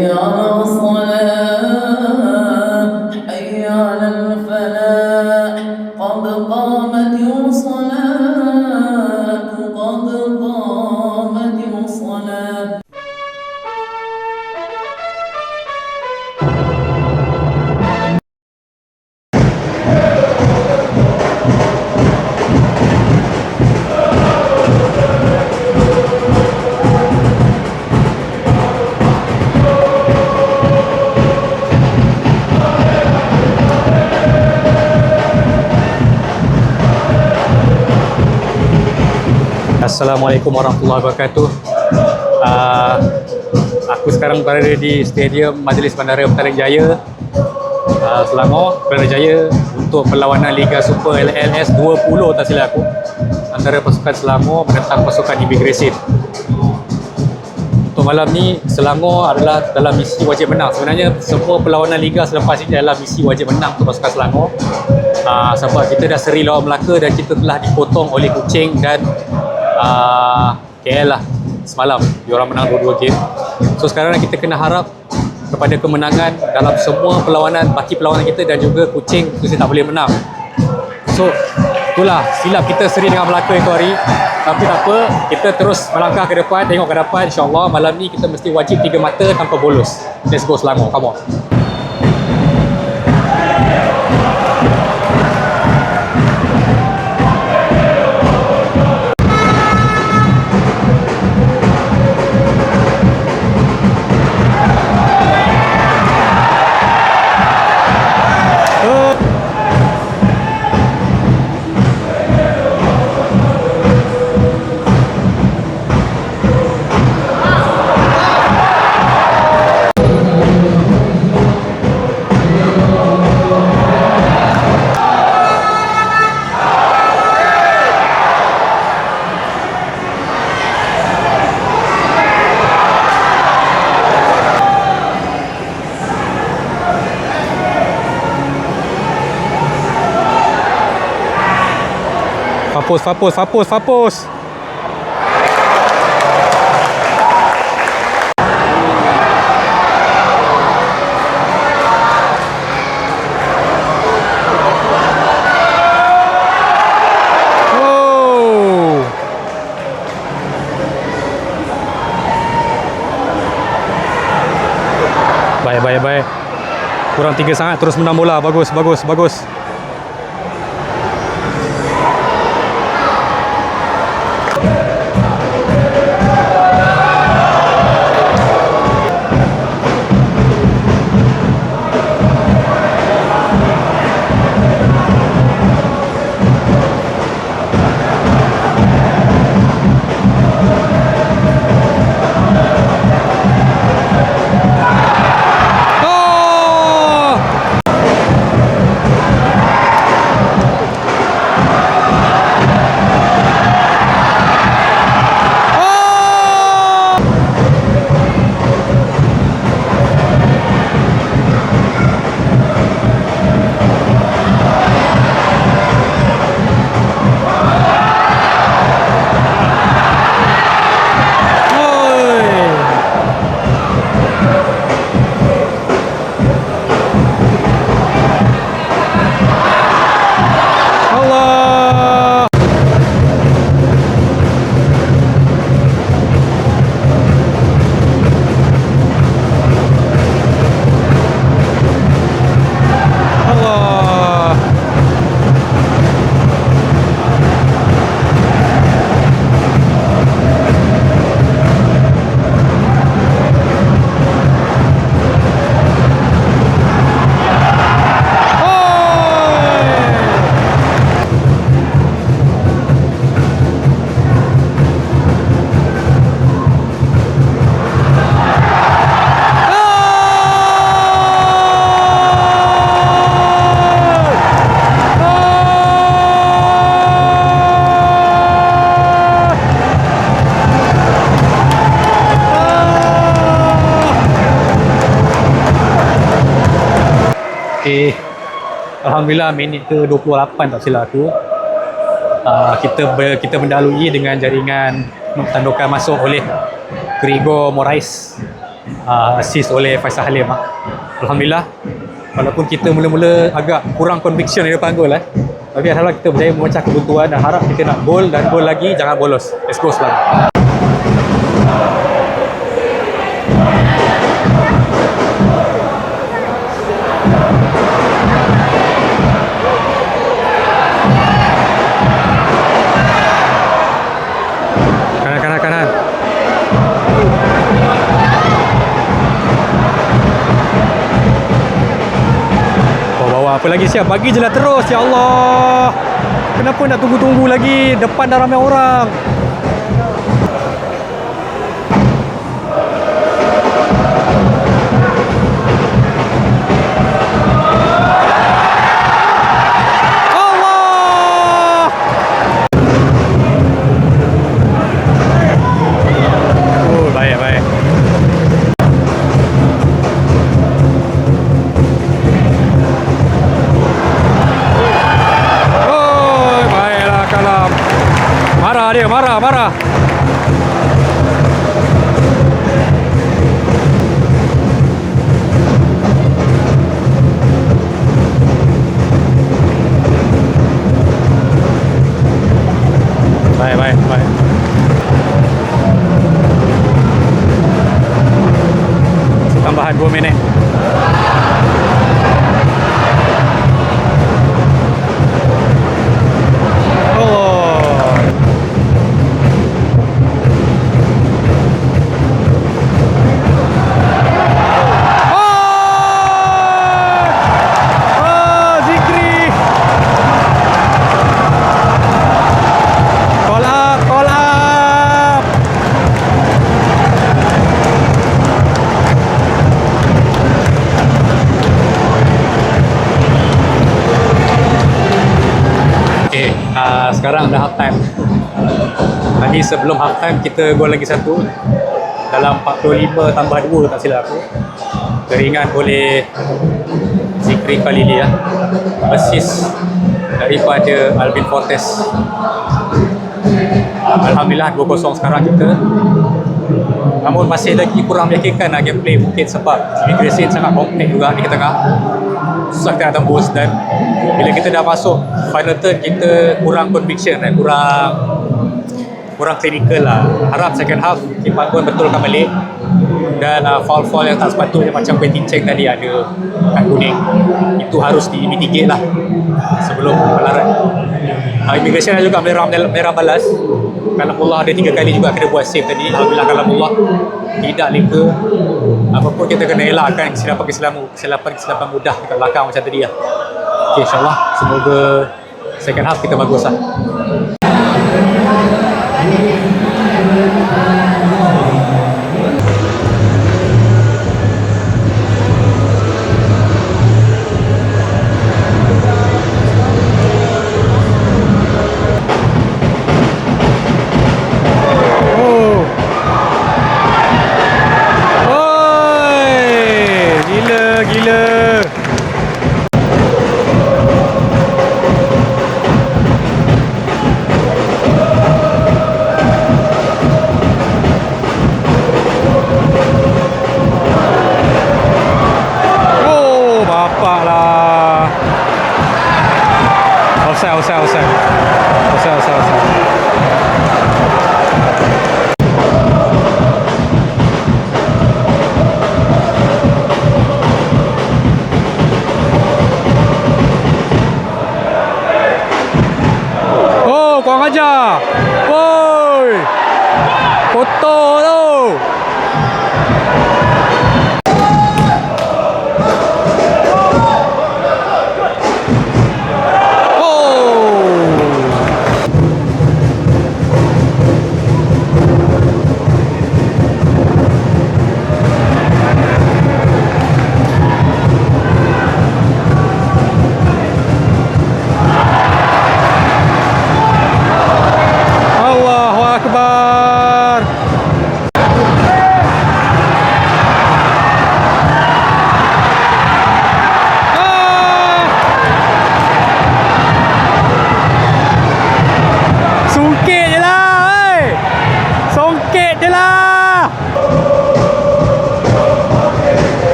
حي على الصلاة حي على الفلاح قد قامت الصلاة قد قامت الصلاة. Assalamualaikum warahmatullahi wabarakatuh. Aku sekarang berada di Stadium Majlis Bandara Petaling Jaya, Selangor, Petaling Jaya untuk perlawanan Liga Super LLS 20 tak silap aku, antara pasukan Selangor menentang pasukan Imigresen. Untuk malam ni Selangor adalah dalam misi wajib menang. Sebenarnya semua perlawanan Liga selepas ini adalah misi wajib menang untuk pasukan Selangor. Sebab kita dah seri lawan Melaka dan kita telah dipotong oleh Kuching dan KL lah semalam. Diorang menang dua-dua game. So sekarang kita kena harap kepada kemenangan dalam semua perlawanan, baki perlawanan kita, dan juga Kuching mesti tak boleh menang. So itulah silap kita seri dengan Melaka itu hari. Tapi tak apa, kita terus melangkah ke depan, tengok ke depan. InsyaAllah malam ni kita mesti wajib 3 mata tanpa bolos. Let's go Selangor, come on. Fapus. Oh. Baik. Kurang 3 sangat, terus menang bola. Bagus. Okay. Alhamdulillah minit ke 28 tak silap aku, kita mendahului dengan jaringan tandukan masuk oleh Gregor Moraes assist oleh Faisal Halim. Alhamdulillah, walaupun kita mula-mula agak kurang conviction di depan gol tapi alhamdulillah kita berjaya memecah kebuntuan dan harap kita nak gol dan gol lagi, jangan bolos. Let's go Selangor. Kanan. Oh, bawa apa lagi siap? Bagi je lah terus, ya Allah. Kenapa nak tunggu-tunggu lagi? Depan dah ramai orang. Marah. Baik. Tambahan 2 minit. Sekarang dah half time. Tadi sebelum half time kita gol lagi satu dalam 45 tambah 2 tak silap aku. Keringan oleh Zikri Khalili assist daripada Alvin Fortes. Alhamdulillah 2-0 sekarang kita. Namun masih lagi kurang meyakinkan gameplay mungkin sebab Immigration sangat kompleks juga di tengah. Susah kita nak tembus dan bila kita dah masuk final third kita kurang conviction dan kurang clinical lah. Harap second half Kim Panggon betulkan balik dan foul-foul yang tak sepatutnya macam Quentin Cheng tadi ada kad kuning itu harus di-mitigate lah sebelum pelaran. Immigration juga merah balas. Kalamullah ada 3 kali juga kena buat save tadi. Alhamdulillah Kalamullah tidak leka. Apapun kita kena elakkan kesilapan mudah dekat belakang macam tadi lah. Okay, insyaAllah semoga second half kita bagus lah.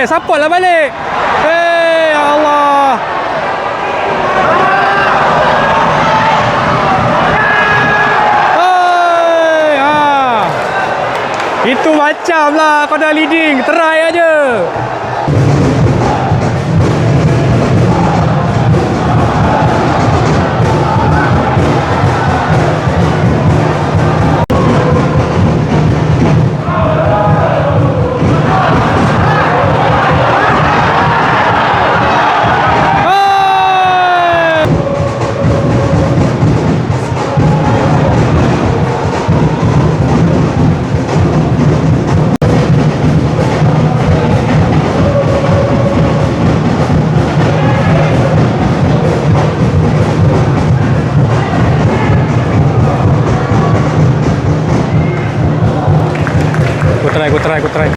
support lah balik. Ya Allah. Itu macam lah kau dah leading. Try aja. Aku try.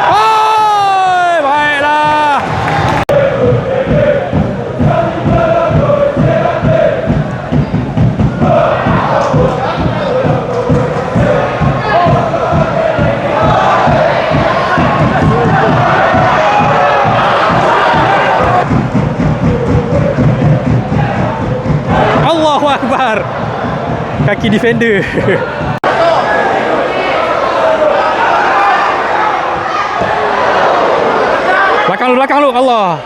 Oh, baiklah. Allahu Akbar. Kaki defender. Belakang lu. Allah.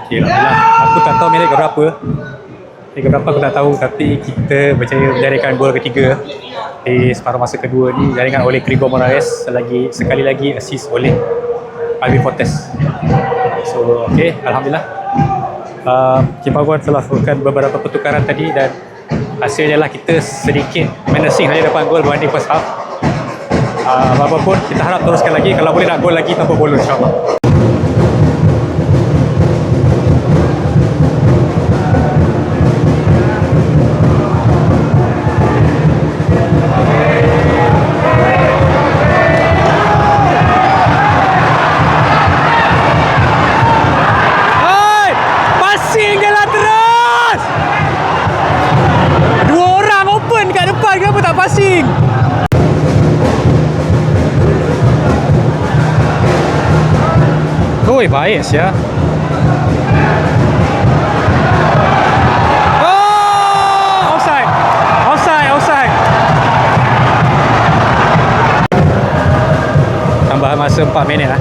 Okay, aku tak tahu minit berapa. Minit berapa aku tak tahu, tapi kita berjaya menjaringkan gol ketiga di separuh masa kedua ni, jaringan oleh Gregor Moraes, sekali lagi assist oleh Alvin Fortes. So, okay, Alhamdulillah. Cipaguan telah melakukan beberapa pertukaran tadi dan hasilnya lah kita sedikit menacing saja depan gol berbanding first half. Apapun, kita harap teruskan lagi. Kalau boleh nak gol lagi tanpa bola, insyaAllah. Passing. Oi, baik ya. Oh, offside. Tambahan masa 4 minit lah.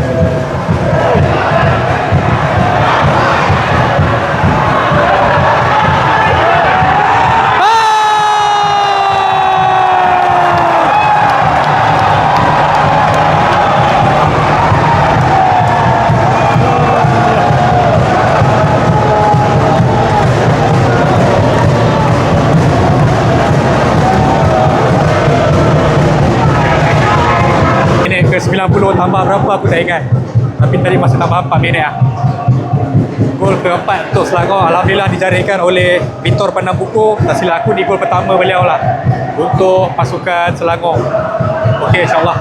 Ke 90 tambah berapa aku tak ingat, tapi tadi masa tambah 4 minit lah. Gol keempat untuk Selangor alhamdulillah dijaringkan oleh Victor Pernambuco. Tak silap aku ni gol pertama beliau lah untuk pasukan Selangor. Okey, insyaAllah.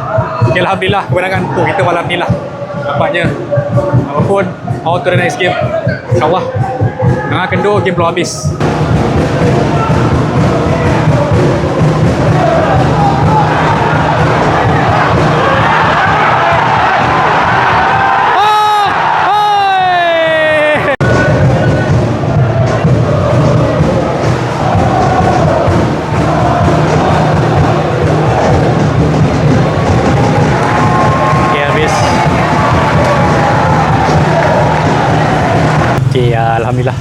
Okay, alhamdulillah kemenangan untuk kita malam ni lah. Nampaknya apapun, on to the next game, insyaAllah. Dengan kendor, game belum habis. Okey, alhamdulillah.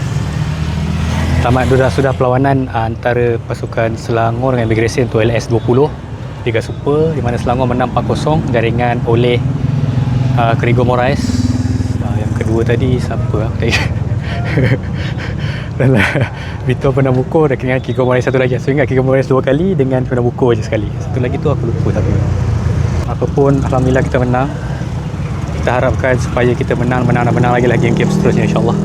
Tamat sudah perlawanan antara pasukan Selangor dengan Immigration untuk LS 20 Liga Super, di mana Selangor menang 4-0 jaringan oleh Krigo Moraes. Yang kedua tadi siapa? Vito Pernambuco dan dengan Krigo Moraes satu lagi. So ingat Krigo Moraes 2 kali dengan Pernambuco je sekali. Satu lagi tu aku lupa tapi. Apapun, alhamdulillah kita menang. Kita harapkan supaya kita menang lagi game-game seterusnya insya-Allah.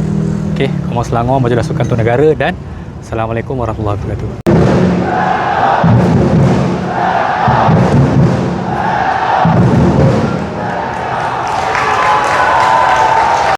Okey, Komando Selangor majulah sukan untuk negara dan Assalamualaikum warahmatullahi wabarakatuh.